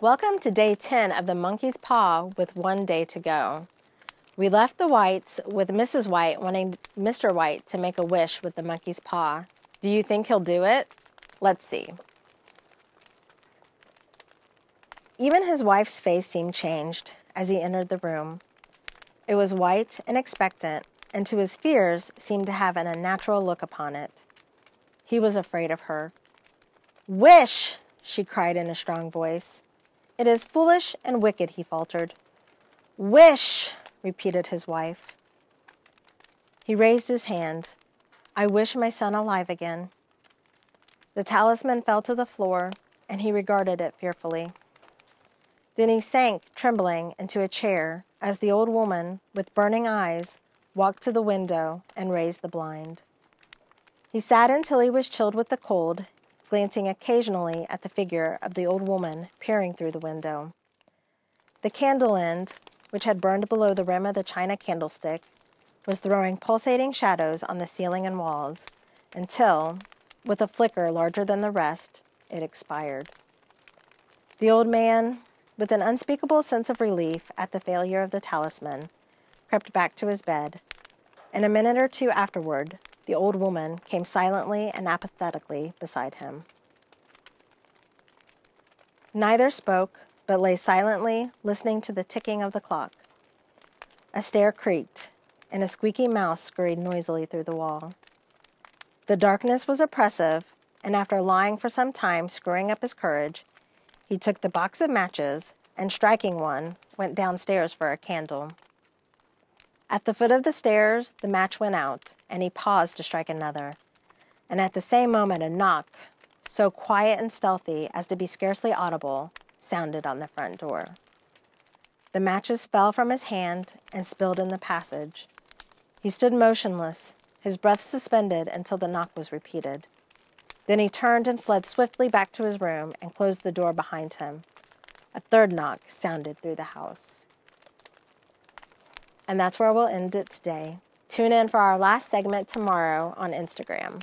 Welcome to day 10 of the monkey's paw with one day to go. We left the Whites with Mrs. White wanting Mr. White to make a wish with the monkey's paw. Do you think he'll do it? Let's see. Even his wife's face seemed changed as he entered the room. It was white and expectant, and to his fears seemed to have an unnatural look upon it. He was afraid of her. "Wish!" she cried in a strong voice. "It is foolish and wicked," he faltered. "Wish!" repeated his wife. He raised his hand. "I wish my son alive again." The talisman fell to the floor, and he regarded it fearfully. Then he sank, trembling, into a chair as the old woman, with burning eyes, walked to the window and raised the blind. He sat until he was chilled with the cold, glancing occasionally at the figure of the old woman peering through the window. The candle end, which had burned below the rim of the china candlestick, was throwing pulsating shadows on the ceiling and walls until, with a flicker larger than the rest, it expired. The old man, with an unspeakable sense of relief at the failure of the talisman, crept back to his bed, and a minute or two afterward, the old woman came silently and apathetically beside him. Neither spoke, but lay silently listening to the ticking of the clock. A stair creaked, and a squeaky mouse scurried noisily through the wall. The darkness was oppressive, and after lying for some time screwing up his courage, he took the box of matches and, striking one, went downstairs for a candle. At the foot of the stairs, the match went out, and he paused to strike another. And at the same moment, a knock, so quiet and stealthy as to be scarcely audible, sounded on the front door. The matches fell from his hand and spilled in the passage. He stood motionless, his breath suspended until the knock was repeated. Then he turned and fled swiftly back to his room and closed the door behind him. A third knock sounded through the house. And that's where we'll end it today. Tune in for our last segment tomorrow on Instagram.